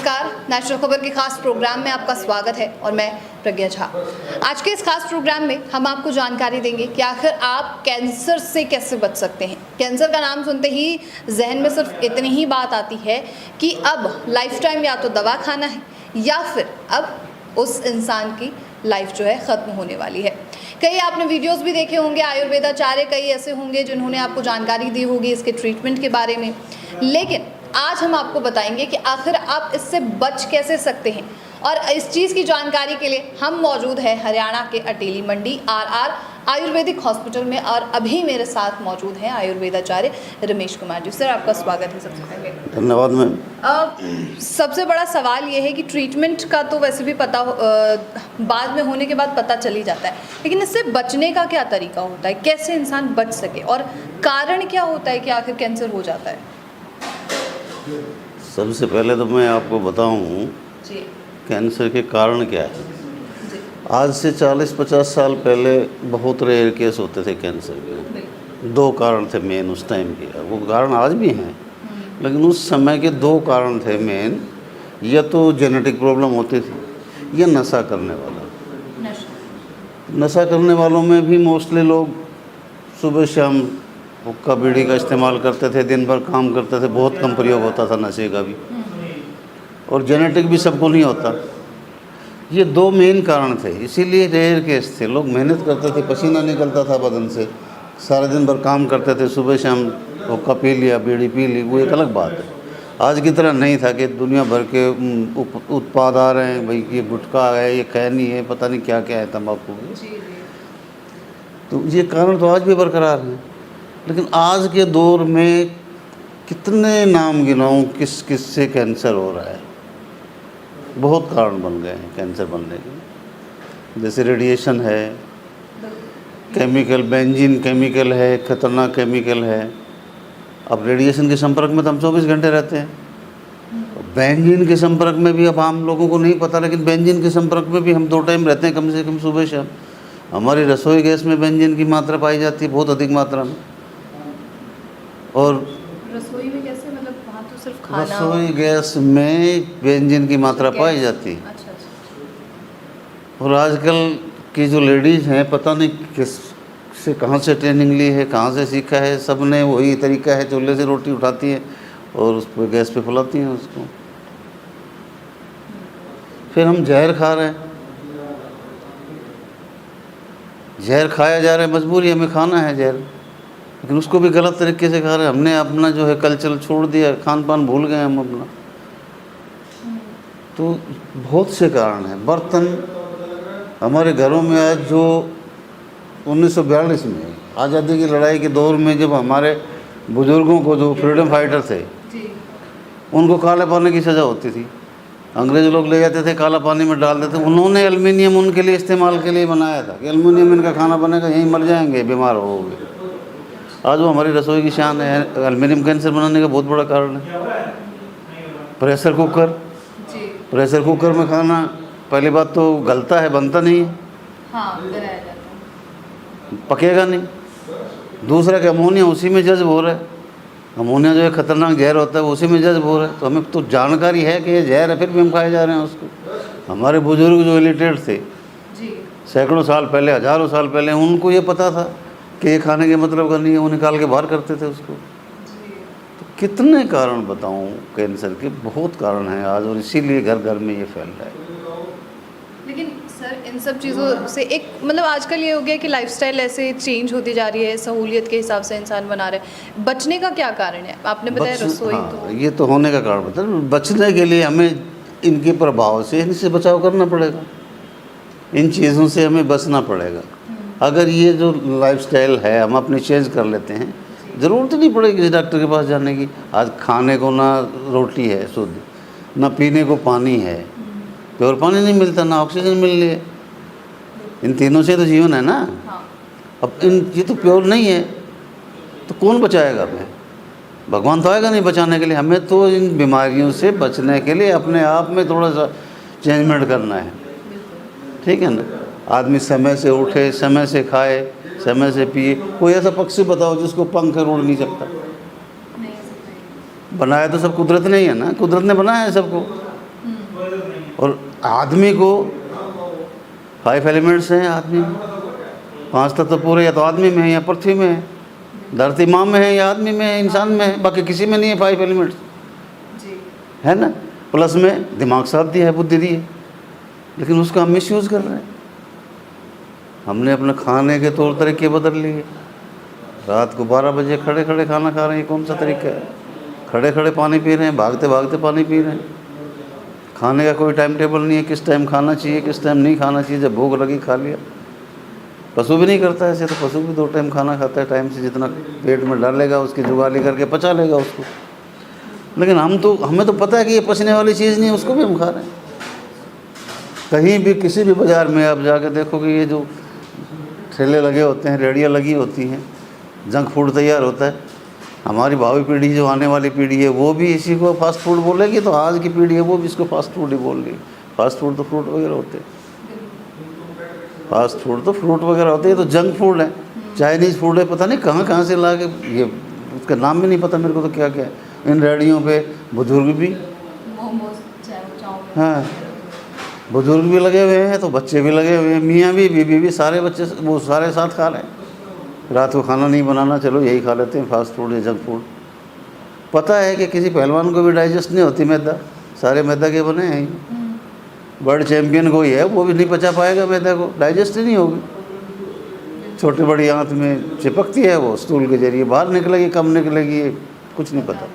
नमस्कार, नेशनल खबर के खास प्रोग्राम में आपका स्वागत है और मैं प्रज्ञा झा। आज के इस खास प्रोग्राम में हम आपको जानकारी देंगे कि आखिर आप कैंसर से कैसे बच सकते हैं। कैंसर का नाम सुनते ही जहन में सिर्फ इतनी ही बात आती है कि अब लाइफ टाइम या तो दवा खाना है या फिर अब उस इंसान की लाइफ जो है ख़त्म होने वाली है। कई आपने वीडियोस भी देखे होंगे, आयुर्वेदाचार्य कई ऐसे होंगे जिन्होंने आपको जानकारी दी होगी इसके ट्रीटमेंट के बारे में, लेकिन आज हम आपको बताएंगे कि आखिर आप इससे बच कैसे सकते हैं। और इस चीज़ की जानकारी के लिए हम मौजूद हैं हरियाणा के अटेली मंडी आरआर आयुर्वेदिक हॉस्पिटल में और अभी मेरे साथ मौजूद हैं आयुर्वेदाचार्य रमेश कुमार जी। सर, आपका स्वागत है। सबसे पहले धन्यवाद मैम। सबसे बड़ा सवाल ये है कि ट्रीटमेंट का तो वैसे भी पता बाद में होने के बाद पता चल ही जाता है, लेकिन इससे बचने का क्या तरीका होता है, कैसे इंसान बच सके और कारण क्या होता है कि आखिर कैंसर हो जाता है। सबसे पहले तो मैं आपको बताऊं जी कैंसर के कारण क्या है। आज से 40-50 साल पहले बहुत रेयर केस होते थे कैंसर के। दो कारण थे मेन उस टाइम के, वो कारण आज भी हैं, लेकिन उस समय के दो कारण थे मेन। या तो जेनेटिक प्रॉब्लम होती थी या नशा करने वाला। नशा करने वालों में भी मोस्टली लोग सुबह शाम हुक्का बीड़ी का इस्तेमाल करते थे, दिन भर काम करते थे, बहुत कम प्रयोग होता था नशे का भी। और जेनेटिक भी सबको नहीं होता। ये दो मेन कारण थे, इसीलिए रेयर केस थे। लोग मेहनत करते थे, पसीना निकलता था बदन से, सारे दिन भर काम करते थे, सुबह शाम हुक्का पी लिया, बीड़ी पी ली, वो एक अलग बात है। आज की तरह नहीं था कि दुनिया भर के उत्पाद आ रहे हैं, भाई ये गुटखा है, ये खैनी है, पता नहीं क्या क्या है तंबाकू की। तो ये कारण तो आज भी बरकरार हैं। लेकिन आज के दौर में कितने नाम गिनाऊं किस किस से कैंसर हो रहा है। बहुत कारण बन गए हैं कैंसर बनने के। जैसे रेडिएशन है, केमिकल बेंजीन केमिकल है, खतरनाक केमिकल है। अब रेडिएशन के संपर्क में तो हम 24 घंटे रहते हैं। बेंजीन के संपर्क में भी अब आम लोगों को नहीं पता, लेकिन बेंजीन के संपर्क में भी हम 2 टाइम रहते हैं, कम से कम सुबह शाम। हमारी रसोई गैस में बेंजीन की मात्रा पाई जाती है बहुत अधिक मात्रा में। और रसोई में कैसे, मतलब वहाँ तो सिर्फ खाना, रसोई गैस में बेंजीन की मात्रा पाई जाती है। अच्छा। और आजकल की जो लेडीज़ हैं, पता नहीं किस से कहाँ से ट्रेनिंग ली है, कहाँ से सीखा है, सब ने वही तरीका है, चूल्हे से रोटी उठाती हैं और उस पर गैस पे फुलाती हैं उसको। फिर हम जहर खा रहे हैं, जहर खाया जा रहा है, मजबूरी हमें खाना है जहर, लेकिन उसको भी गलत तरीके से खा रहे हैं। हमने अपना जो है कल्चर छोड़ दिया, खान पान भूल गए हम अपना। तो बहुत से कारण हैं। बर्तन हमारे घरों में आज जो 1942 में आज़ादी की लड़ाई के दौर में जब हमारे बुज़ुर्गों को, जो फ्रीडम फाइटर थे, उनको काले पानी की सज़ा होती थी। अंग्रेज़ लोग ले जाते थे, काला पानी में डाल देते। उन्होंने एल्युमिनियम उनके लिए इस्तेमाल के लिए बनाया था कि एल्युमिनियम इनका खाना बनेगा, यहीं मर जाएंगे, बीमार होंगे। आज वो हमारी रसोई की शान है। एल्युमिनियम कैंसर बनाने का बहुत बड़ा कारण है। प्रेशर कुकर में खाना, पहली बात तो गलता है, बनता नहीं है, पकेगा नहीं। दूसरा कि अमोनिया उसी में जज्ब हो रहा है। अमोनिया जो है खतरनाक जहर होता है, वो उसी में जज्ब हो रहा है। तो हमें तो जानकारी है कि ये जहर है, फिर भी हम खाए जा रहे हैं उसको। हमारे बुजुर्ग जो इलिटरेट थे, सैकड़ों साल पहले, हज़ारों साल पहले, उनको ये पता था कि ये खाने के मतलब का नहीं है, वो निकाल के बाहर करते थे उसको। तो कितने कारण बताऊं कैंसर के, बहुत कारण हैं आज, और इसीलिए घर घर में ये फैल रहा है। लेकिन सर, इन सब चीज़ों से एक मतलब आजकल ये हो गया कि लाइफस्टाइल ऐसे चेंज होती जा रही है, सहूलियत के हिसाब से इंसान बना रहे हैं। बचने का क्या कारण है? आपने बताया रसोई। तो ये तो होने का कारण बता। बचने के लिए हमें इनके प्रभाव से, इनसे बचाव करना पड़ेगा, इन चीज़ों से हमें बचना पड़ेगा। अगर ये जो लाइफस्टाइल है हम अपनी चेंज कर लेते हैं, ज़रूरत नहीं पड़ेगी किसी डॉक्टर के पास जाने की। आज खाने को ना रोटी है शुद्ध, ना पीने को पानी है, प्योर पानी नहीं मिलता, ना ऑक्सीजन मिल रही है। इन तीनों से तो जीवन है ना। अब ये तो प्योर नहीं है, तो कौन बचाएगा हमें? भगवान तो आएगा नहीं बचाने के लिए। हमें तो इन बीमारियों से बचने के लिए अपने आप में थोड़ा सा चेंजमेंट करना है, ठीक है ना। आदमी समय से उठे, समय से खाए, समय से पिए। कोई ऐसा पक्षी बताओ जिसको पंख है, उड़ नहीं सकता। बनाया तो सब कुदरत ने ही है ना, कुदरत ने बनाया है सबको। और आदमी को 5 एलिमेंट्स हैं आदमी में, 5 तत्व पूरे या तो आदमी में है या पृथ्वी में है, धरती माँ में है या आदमी में है, इंसान में है, बाकी किसी में नहीं है 5 एलिमेंट्स, है ना। प्लस में दिमाग साथ दिया है, बुद्धि दी है, लेकिन उसका हम मिस यूज़ कर रहे हैं। हमने अपने खाने के तौर तरीके बदल लिए। रात को 12 बजे खड़े खड़े खाना खा रहे हैं, ये कौन सा तरीका है? खड़े खड़े पानी पी रहे हैं, भागते भागते पानी पी रहे हैं। खाने का कोई टाइम टेबल नहीं है, किस टाइम खाना चाहिए किस टाइम नहीं खाना चाहिए, जब भूख लगी खा लिया। पशु भी नहीं करता ऐसे, तो पशु भी 2 टाइम खाना खाता है, टाइम से जितना पेट में डालेगा उसकी जुगाली करके पचा लेगा उसको। लेकिन हमें तो पता है कि ये पचने वाली चीज़ नहीं है, उसको भी हम खा रहे हैं। कहीं भी किसी भी बाज़ार में आप जाकर देखोगे, ये जो ठेले लगे होते हैं, रेहड़ियाँ लगी होती हैं, जंक फूड तैयार होता है। हमारी भावी पीढ़ी जो आने वाली पीढ़ी है वो भी इसी को फास्ट फूड बोलेगी, तो आज की पीढ़ी है वो भी इसको फास्ट फूड ही बोल रही है। फास्ट फूड तो फ्रूट वगैरह होते हैं, फास्ट फूड तो फ्रूट वगैरह होते हैं, तो जंक फूड है, चाइनीज़ फूड है, पता नहीं कहाँ से ला के, ये उसका नाम भी नहीं पता मेरे को तो क्या क्या है। इन रेहड़ियों पे बुजुर्ग भी, हाँ बुजुर्ग भी लगे हुए हैं, तो बच्चे भी लगे हुए हैं, मियाँ भी बीवी भी, सारे बच्चे वो सारे साथ खा रहे हैं। रात को खाना नहीं बनाना, चलो यही खा लेते हैं फास्ट फूड या जंक फूड। पता है कि किसी पहलवान को भी डाइजेस्ट नहीं होती मैदा, सारे मैदा के बने हैं। वर्ल्ड चैम्पियन कोई है वो भी नहीं पचा पाएगा मैदा को, डाइजेस्ट ही नहीं होगी। छोटी बड़ी आंत में चिपकती है, वो स्टूल के जरिए बाहर निकलेगी, कम निकलेगी, कुछ नहीं पता।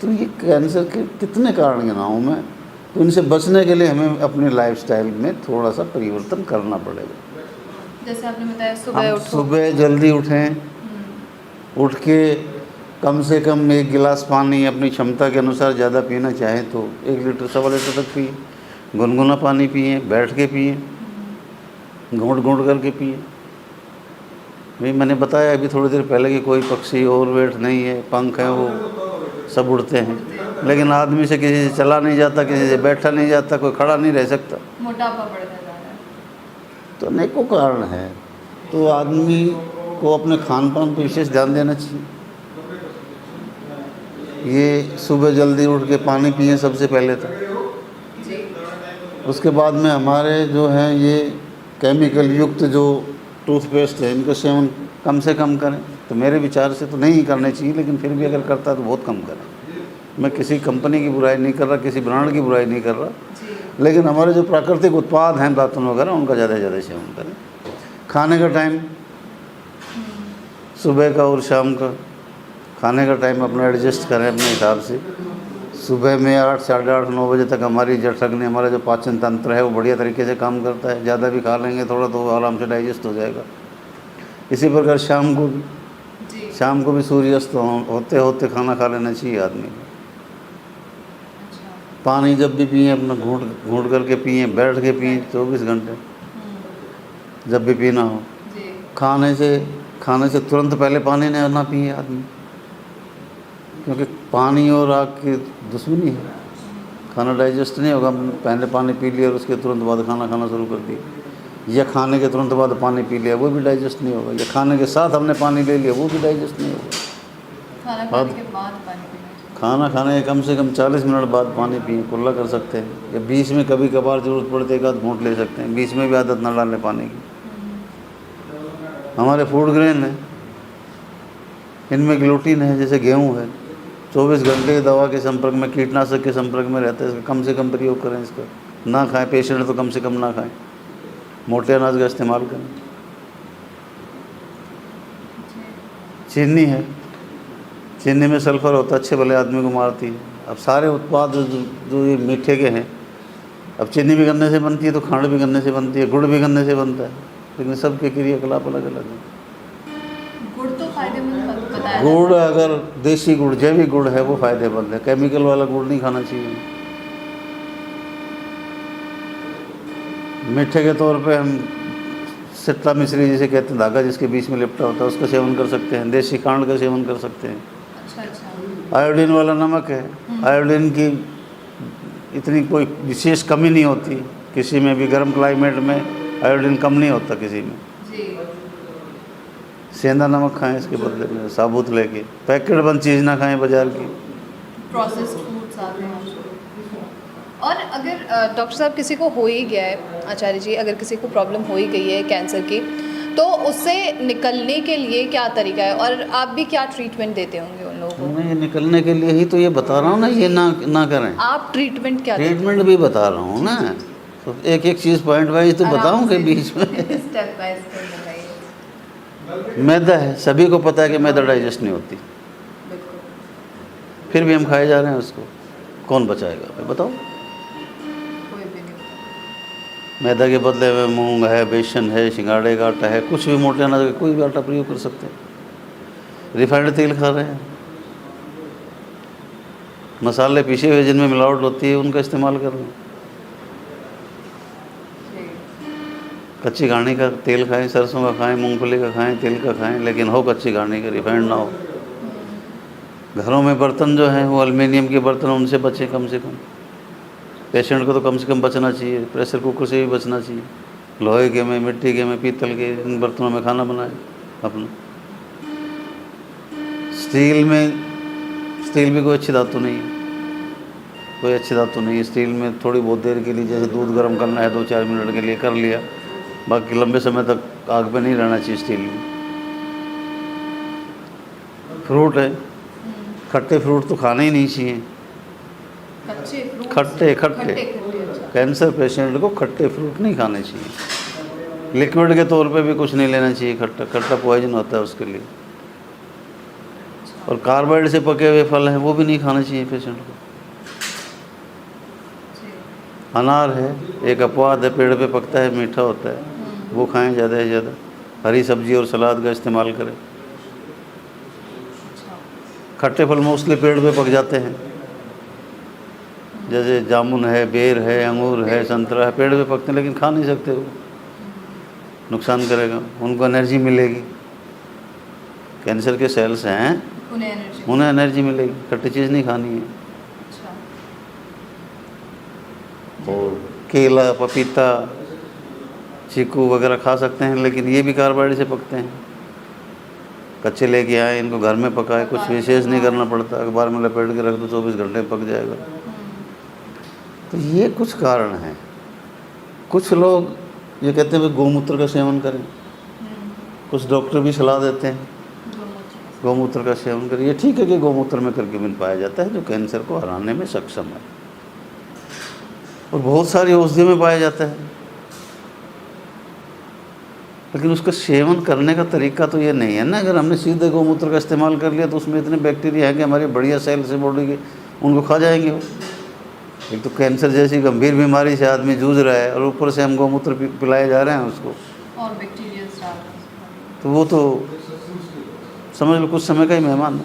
तो ये कैंसर के कितने कारण गिनाऊँ मैं, तो इनसे बचने के लिए हमें अपने लाइफस्टाइल में थोड़ा सा परिवर्तन करना पड़ेगा। जैसे आपने बताया सुबह उठो, सुबह जल्दी उठें, उठ के कम से कम 1 गिलास पानी अपनी क्षमता के अनुसार, ज़्यादा पीना चाहें तो 1 लीटर 1.25 लीटर तक पिए। गुनगुना पानी पिए, बैठ के पिए, घूंट घूंट करके पिए। भाई मैंने बताया अभी थोड़ी देर पहले कि कोई पक्षी ओवरवेट नहीं है, पंख हैं वो सब उड़ते हैं, लेकिन आदमी से किसी से चला नहीं जाता, किसी से बैठा नहीं जाता, कोई खड़ा नहीं रह सकता। मोटापा बढ़ता जा रहा है, तो अनेकों कारण है। तो आदमी को अपने खान पान पर विशेष ध्यान देना चाहिए। ये सुबह जल्दी उठ के पानी पिए सबसे पहले तो, उसके बाद में हमारे जो हैं ये केमिकल युक्त जो टूथपेस्ट है इनका सेवन कम से कम करें। तो मेरे विचार से तो नहीं करने चाहिए, लेकिन फिर भी अगर करता है तो बहुत कम करें। मैं किसी कंपनी की बुराई नहीं कर रहा, किसी ब्रांड की बुराई नहीं कर रहा, लेकिन हमारे जो प्राकृतिक उत्पाद हैं दातुन वगैरह उनका ज़्यादा से ज़्यादा सेवन करें। खाने का टाइम सुबह का और शाम का खाने का टाइम अपना एडजस्ट करें अपने हिसाब से। सुबह में 8, साढ़े 8, 9 बजे तक हमारी जठरग्नि, हमारा जो पाचन तंत्र है वो बढ़िया तरीके से काम करता है। ज़्यादा भी खा लेंगे थोड़ा तो आराम से डाइजेस्ट हो जाएगा। इसी प्रकार शाम को भी सूर्यास्त होते होते खाना खा लेना चाहिए आदमी को। पानी जब भी पिए अपना घूंट करके पिए, बैठ के पिए 24 घंटे जब भी पीना हो। खाने से तुरंत पहले पानी ना पिए आदमी, क्योंकि पानी और आग की दुश्मनी है। खाना डाइजेस्ट नहीं होगा, पहले पानी पी लिया और उसके तुरंत बाद खाना खाना शुरू कर दिया, या खाने के तुरंत बाद पानी पी लिया वो भी डाइजेस्ट नहीं होगा, या खाने के साथ हमने पानी ले लिया वो भी डाइजेस्ट नहीं होगा। खाना खाने के बाद पानी पीना चाहिए। खाना खाने के कम से कम 40 मिनट बाद पानी पिए, कुल्ला कर सकते हैं, या बीच में कभी कभार ज़रूरत पड़ती है एक आध घूंट ले सकते हैं, बीच में भी आदत न डालें पानी की। हमारे फूड ग्रेन है, इनमें ग्लूटीन है, जैसे गेहूँ है, 24 घंटे दवा के संपर्क में, कीटनाशक के संपर्क में रहता है। इसका कम से कम प्रयोग करें, इसका ना खाएं। पेशेंट तो कम से कम ना खाएं, मोटे अनाज का इस्तेमाल करें। चीनी है, चीनी में सल्फ़र होता है, अच्छे भले आदमी को मारती है। अब सारे उत्पाद जो ये मीठे के हैं, अब चीनी भी गन्ने से बनती है तो खांड भी गन्ने से बनती है, गुड़ भी गन्ने से बनता है, लेकिन सबके क्रियाकलाप अलग अलग है। गुड़ तो फायदेमंद बताया। गुड़ अगर देसी गुड़, जैविक गुड़ है वो फ़ायदेमंद है, केमिकल वाला गुड़ नहीं खाना चाहिए। मीठे के तौर पे हम सिट्टा मिश्री जिसे कहते हैं, धागा जिसके बीच में लिपटा होता है, उसका सेवन कर सकते हैं। देसी खांड का सेवन कर सकते हैं। अच्छा। आयोडीन वाला नमक है, आयोडीन की इतनी कोई विशेष कमी नहीं होती किसी में भी। गर्म क्लाइमेट में आयोडीन कम नहीं होता किसी में। सेंधा नमक खाएं इसके बदले में, साबुत लेके। पैकेट बंद चीज़ ना खाएं बाज़ार की। प्रोसेस्ड फूड्स आते हैं और अगर डॉक्टर साहब किसी को हो ही गया है, आचार्य जी, अगर किसी को प्रॉब्लम हो ही गई है कैंसर की, तो उससे निकलने के लिए क्या तरीका है और आप भी क्या ट्रीटमेंट देते होंगे उन लोगों को? मैं निकलने के लिए ही तो ये बता रहा हूँ ना, ये ना करें। आप ट्रीटमेंट क्या देते ट्रीटमेंट भी बता रहा हूँ ना, तो एक एक चीज़ पॉइंट वाइज तो बताऊँ के बीच में। स्टेप बाय स्टेप बताइए। मैदा है, सभी को पता है कि मैदा डाइजेस्ट नहीं होती, बिल्कुल। फिर भी हम खाए जा रहे हैं उसको। कौन बचाएगा भाई बताओ? कोई भी नहीं। मैदा के बदले में मूंग है, बेसन है, सिंगाड़े का आटा है, कुछ भी मोटे अनाज का कोई भी आटा प्रयोग कर सकते हैं। रिफाइंड तेल खा रहे हैं, मसाले पीसे हुए जिनमें मिलावट होती है उनका इस्तेमाल कर रहे हैं। कच्ची घानी का तेल खाएं, सरसों का खाएं, मूंगफली का खाएं, तिल का खाएं, लेकिन हो कच्ची घानी का, रिफाइंड ना हो। घरों में बर्तन जो हैं वो एल्युमिनियम के बर्तन, उनसे बचें कम से कम। पेशेंट को तो कम से कम बचना चाहिए, प्रेशर कुकर से भी बचना चाहिए। लोहे के में, मिट्टी के में, पीतल के इन बर्तनों में खाना बनाएं अपना। स्टील भी कोई अच्छी धातु नहीं है, कोई अच्छी धातु नहीं है। स्टील में थोड़ी बहुत देर के लिए, जैसे दूध गर्म करना है 2-4 मिनट के लिए कर लिया, बाकी लंबे समय तक आग पे नहीं रहना चाहिए स्टील में। फ्रूट है, खट्टे फ्रूट तो खाने ही नहीं चाहिए। खट्टे अच्छा। कैंसर पेशेंट को खट्टे फ्रूट नहीं खाने चाहिए। लिक्विड के तौर पे भी कुछ नहीं लेना चाहिए, खट्टा पॉइजन होता है उसके लिए। और कार्बाइड से पके हुए फल हैं वो भी नहीं खाने चाहिए पेशेंट को। अनार है, एक अपवाद है, पेड़ पे पकता है, मीठा होता है, वो खाएं ज़्यादा से ज़्यादा। हरी सब्जी और सलाद का इस्तेमाल करें। खट्टे फल मोस्टली पेड़ पे पक जाते हैं, जैसे जामुन है, बेर है, अंगूर है, संतरा है, पेड़ पे पकते हैं, लेकिन खा नहीं सकते, वो नुकसान करेगा। उनको एनर्जी मिलेगी, कैंसर के सेल्स हैं, उन्हें एनर्जी मिलेगी। खट्टी चीज़ नहीं खानी है। और केला, पपीता, चीकू वगैरह खा सकते हैं, लेकिन ये भी कार्बाइड से पकते हैं। कच्चे लेके आए, इनको घर में पकाए, कुछ विशेष नहीं करना पड़ता, अखबार में लपेट के रख दो, 24 घंटे में पक जाएगा। तो ये कुछ कारण हैं। कुछ लोग ये कहते हैं गौमूत्र का सेवन करें, कुछ डॉक्टर भी सलाह देते हैं गौमूत्र का सेवन करें। ये ठीक है कि गौमूत्र में कर्क्यूमिन पाया जाता है जो कैंसर को हराने में सक्षम है, और बहुत सारी औषधियों में पाया जाता है, लेकिन उसका सेवन करने का तरीका तो ये नहीं है ना। अगर हमने सीधे गौमूत्र का इस्तेमाल कर लिया तो उसमें इतने बैक्टीरिया हैं कि हमारी बढ़िया सेल्स है बॉडी के, उनको खा जाएंगे वो। एक तो कैंसर जैसी गंभीर बीमारी से आदमी जूझ रहा है, और ऊपर से हम गौमूत्र पिलाए जा रहे हैं उसको, और बैक्टीरिया, तो वो तो समझ लो कुछ समय का ही मेहमान है।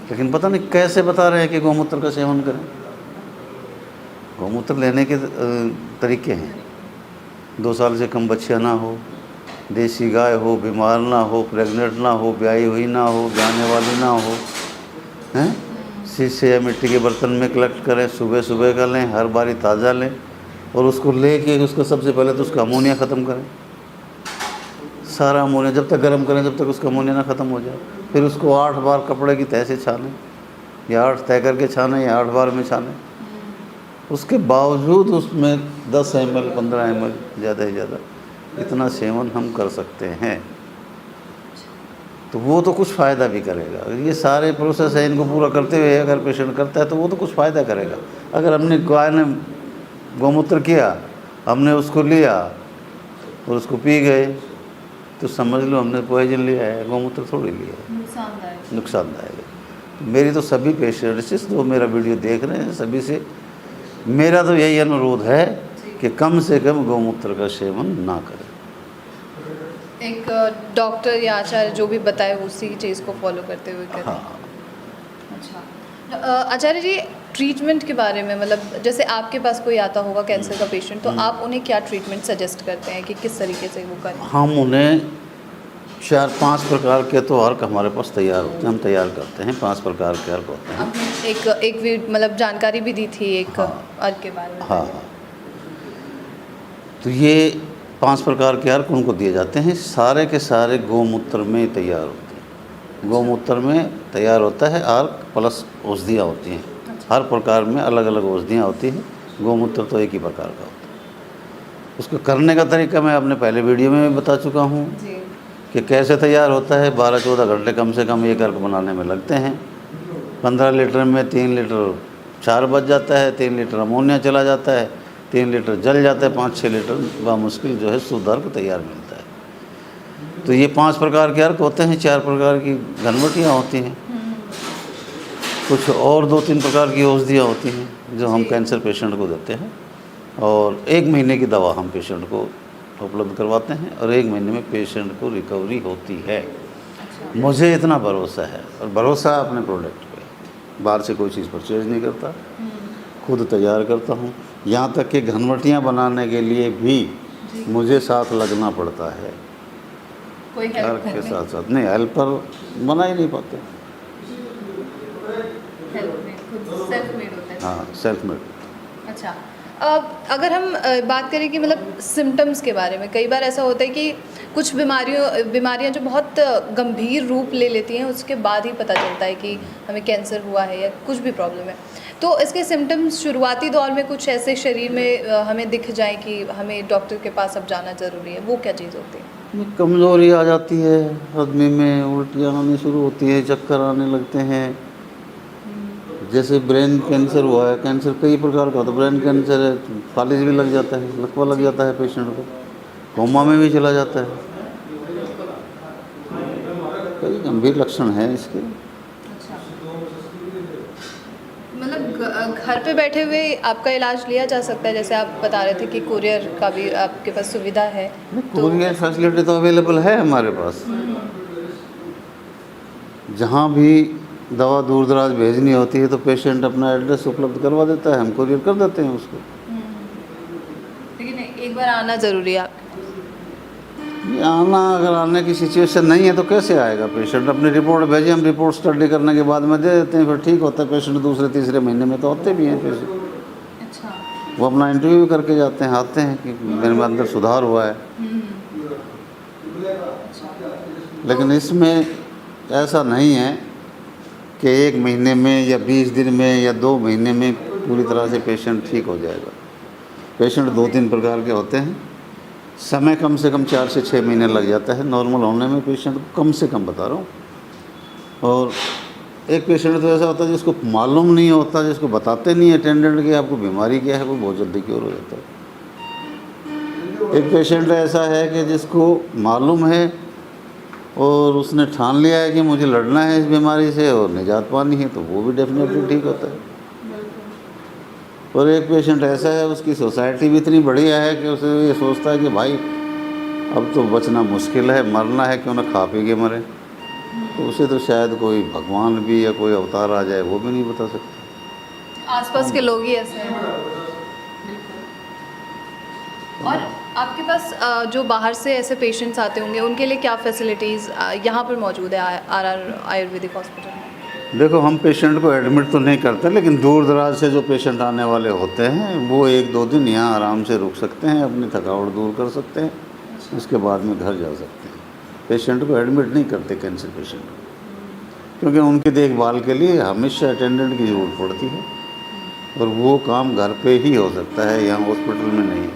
लेकिन पता नहीं कैसे बता रहे हैं कि गौमूत्र का सेवन करें। गौमूत्र लेने के तरीके हैं। 2 साल से कम बच्चा ना हो, देसी गाय हो, बीमार ना हो, प्रेग्नेंट ना हो, ब्याही हुई ना हो, ब्याने वाली ना हो, हैं, शीशे या मिट्टी के बर्तन में कलेक्ट करें, सुबह सुबह का लें, हर बारी ताज़ा लें, और उसको लेके उसका सबसे पहले तो उसका अमोनिया ख़त्म करें। सारा अमोनिया जब तक गर्म करें जब तक उसका अमोनिया ना ख़त्म हो जाए। फिर उसको 8 बार कपड़े की तह से छानें, या 8 तय करके छानें, या 8 बार में छानें। उसके बावजूद उसमें 10 ml 15 ml ज़्यादा से ज़्यादा इतना सेवन हम कर सकते हैं, तो वो तो कुछ फ़ायदा भी करेगा। अगर ये सारे प्रोसेस है, इनको पूरा करते हुए अगर पेशेंट करता है तो वो तो कुछ फ़ायदा करेगा। अगर हमने गाय ने गौमूत्र किया, हमने उसको लिया और उसको पी गए, तो समझ लो हमने पॉइजन लिया है, गौमूत्र थोड़ी लिया है, नुकसानदायक है। मेरी तो सभी पेशेंट से जो मेरा वीडियो देख रहे हैं, सभी से मेरा तो यही अनुरोध है कि कम से कम गौमूत्र का सेवन ना करें। एक डॉक्टर या आचार्य जो भी बताए उसी चीज़ को फॉलो करते हुए करें। हाँ। अच्छा, आचार्य जी, ट्रीटमेंट के बारे में, मतलब जैसे आपके पास कोई आता होगा कैंसर का पेशेंट, तो आप उन्हें क्या ट्रीटमेंट सजेस्ट करते हैं कि किस तरीके से वो करें? हम उन्हें 4-5 प्रकार के तो अर्क हमारे पास तैयार होते हैं, हम तैयार करते हैं। 5 प्रकार के अर्क होते हैं। आपने एक भी मतलब जानकारी भी दी थी एक अर्क के बारे में। हाँ, तो ये 5 प्रकार के अर्क उनको दिए जाते हैं। सारे के सारे गौमूत्र में तैयार होते हैं। गौमूत्र में तैयार होता है अर्क, प्लस औषधियाँ होती हैं। हर प्रकार में अलग अलग औषधियाँ होती हैं, गौमूत्र तो एक ही प्रकार का होता है। उसको करने का तरीका मैं अपने पहले वीडियो में भी बता चुका हूँ जी। कि कैसे तैयार होता है। 12-14 घंटे कम से कम एक अर्क बनाने में लगते हैं। 15 लीटर में 3 लीटर क्षार बच जाता है, 3 लीटर अमोनिया चला जाता है, 3 लीटर जल जाता है, 5-6 लीटर बामुश्किल जो है शुद्ध अर्क तैयार मिलता है। तो ये 5 प्रकार के अर्क होते हैं, 4 प्रकार की घनवटियाँ होती हैं, कुछ और 2-3 प्रकार की औषधियाँ होती हैं जो हम कैंसर पेशेंट को देते हैं, और 1 महीने की दवा हम पेशेंट को उपलब्ध करवाते हैं, और 1 महीने में पेशेंट को रिकवरी होती है। मुझे इतना भरोसा है, और भरोसा अपने प्रोडक्ट पे। बाहर से कोई चीज़ परचेज नहीं करता, खुद तैयार करता हूँ। यहाँ तक कि घनवटियाँ बनाने के लिए भी मुझे साथ लगना पड़ता है, कोई अर्क के साथ साथ। नहीं, हेल्पर बना ही नहीं पाते। सेल्फ मेड होता है। हाँ, सेल्फ मेड। अच्छा, अगर हम बात करें कि मतलब सिम्टम्स के बारे में, कई बार ऐसा होता है कि कुछ बीमारियां जो बहुत गंभीर रूप ले लेती हैं, उसके बाद ही पता चलता है कि हमें कैंसर हुआ है या कुछ भी प्रॉब्लम है। तो इसके सिम्टम्स शुरुआती दौर में कुछ ऐसे शरीर में हमें दिख जाए कि हमें डॉक्टर के पास अब जाना ज़रूरी है, वो क्या चीज़ होती है? कमज़ोरी आ जाती है आदमी में, उल्टियाँ आनी शुरू होती है, चक्कर आने लगते हैं। जैसे ब्रेन कैंसर हुआ है, कैंसर कई प्रकार का होता है। ब्रेन कैंसर है, फालिज भी लग जाता है, लकवा लग जाता है पेशेंट को, कोमा में भी चला जाता है। कई गंभीर लक्षण हैं इसके। अच्छा, मतलब घर पे बैठे हुए आपका इलाज लिया जा सकता है? जैसे आप बता रहे थे कि कुरियर का भी आपके पास सुविधा है। कुरियर फैसिलिटी तो अवेलेबल है हमारे पास। जहाँ भी दवा दूर दराज भेजनी होती है तो पेशेंट अपना एड्रेस उपलब्ध करवा देता है, हम कुरियर कर देते हैं उसको। लेकिन एक बार आना ज़रूरी है आपके ये आना, अगर आने की सिचुएशन नहीं है तो कैसे आएगा पेशेंट? अपनी रिपोर्ट भेजे, हम रिपोर्ट स्टडी करने के बाद में दे देते हैं, फिर ठीक होता है पेशेंट। दूसरे तीसरे महीने में तो आते भी हैं पेशेंट। अच्छा। वो अपना इंटरव्यू भी करके जाते हैं, आते हैं कि मेरे में अंदर सुधार हुआ है। लेकिन इसमें ऐसा नहीं है कि 1 महीने में या 20 दिन में या 2 महीने में पूरी तरह से पेशेंट ठीक हो जाएगा। पेशेंट 2-3 प्रकार के होते हैं। समय कम से कम 4 से 6 महीने लग जाता है नॉर्मल होने में पेशेंट को, कम से कम बता रहा हूँ। और एक पेशेंट तो ऐसा होता है जिसको मालूम नहीं होता, जिसको बताते नहीं अटेंडेंट कि आपको बीमारी क्या है, वो बहुत जल्दी क्योर हो जाता है। एक पेशेंट ऐसा है कि जिसको मालूम है और उसने ठान लिया है कि मुझे लड़ना है इस बीमारी से और निजात पानी है, तो वो भी डेफिनेटली ठीक होता है। और एक पेशेंट ऐसा है, उसकी सोसाइटी भी इतनी बढ़िया है कि उसे ये सोचता है कि भाई अब तो बचना मुश्किल है, मरना है, क्यों ना खा पी के मरे। तो उसे तो शायद कोई भगवान भी या कोई अवतार आ जाए वो भी नहीं बता सकते। आसपास के लोग ही ऐसे हैं। और आपके पास जो बाहर से ऐसे पेशेंट्स आते होंगे, उनके लिए क्या फैसिलिटीज़ यहाँ पर मौजूद है आर आयुर्वेदिक हॉस्पिटल में? देखो, हम पेशेंट को एडमिट तो नहीं करते, लेकिन दूर दराज से जो पेशेंट आने वाले होते हैं वो 1-2 दिन यहाँ आराम से रुक सकते हैं, अपनी थकावट दूर कर सकते हैं, उसके बाद में घर जा सकते हैं। पेशेंट को एडमिट नहीं करते कैंसर पेशेंट को, क्योंकि उनकी देखभाल के लिए हमेशा अटेंडेंट की ज़रूरत पड़ती है, और वो काम घर पे ही हो सकता है, यहाँ हॉस्पिटल में नहीं।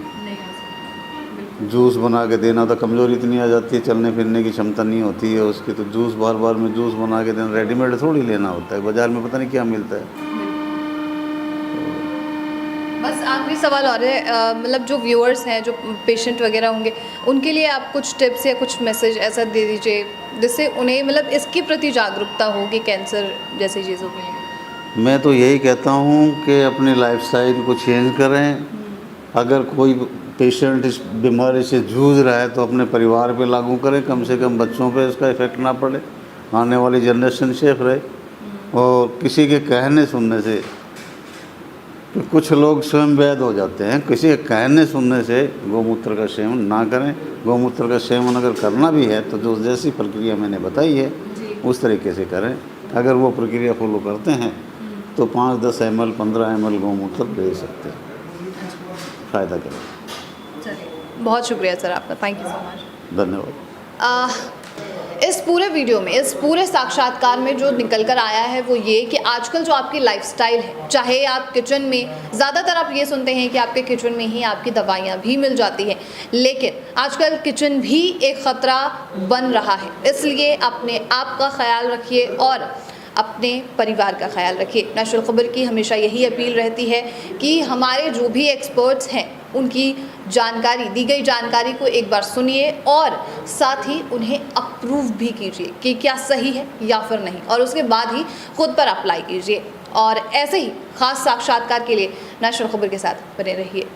जूस बना के देना, तो कमज़ोरी इतनी आ जाती है, चलने फिरने की क्षमता नहीं होती है उसकी, तो जूस बार बार में जूस बना के देना, रेडीमेड थोड़ी लेना होता है, बाज़ार में पता नहीं क्या मिलता है। बस आखिरी सवाल और है, मतलब जो व्यूअर्स हैं, जो पेशेंट वगैरह होंगे, उनके लिए आप कुछ टिप्स या कुछ मैसेज ऐसा दे दीजिए जिससे उन्हें मतलब इसके प्रति जागरूकता हो कि कैंसर जैसी चीज़ों के लिए। मैं तो यही कहता हूँ कि अपनी लाइफस्टाइल को चेंज करें। अगर कोई पेशेंट इस बीमारी से जूझ रहा है तो अपने परिवार पे लागू करें, कम से कम बच्चों पे इसका इफ़ेक्ट ना पड़े, आने वाली जनरेशन सेफ रहे। और किसी के कहने सुनने से, तो कुछ लोग स्वयं वैध हो जाते हैं, किसी के कहने सुनने से गौमूत्र का सेवन ना करें। गौमूत्र का सेवन अगर करना भी है तो जो जैसी प्रक्रिया मैंने बताई है उस तरीके से करें। अगर वो प्रक्रिया फॉलो करते हैं तो 5-10 ml 15 ml गौमूत्र ले सकते हैं, फ़ायदा करें। चलिए, बहुत शुक्रिया सर आपका, थैंक यू सो मच। धन्यवाद। इस पूरे वीडियो में, इस पूरे साक्षात्कार में जो निकल कर आया है वो ये कि आजकल जो आपकी लाइफस्टाइल है, चाहे आप किचन में, ज़्यादातर आप ये सुनते हैं कि आपके किचन में ही आपकी दवाइयाँ भी मिल जाती हैं, लेकिन आजकल किचन भी एक ख़तरा बन रहा है। इसलिए अपने आप का ख्याल रखिए और अपने परिवार का ख्याल रखिए। नेशनल खबर की हमेशा यही अपील रहती है कि हमारे जो भी एक्सपर्ट्स हैं उनकी जानकारी, दी गई जानकारी को एक बार सुनिए और साथ ही उन्हें अप्रूव भी कीजिए कि क्या सही है या फिर नहीं, और उसके बाद ही खुद पर अप्लाई कीजिए। और ऐसे ही खास साक्षात्कार के लिए नेशनल खबर के साथ बने रहिए।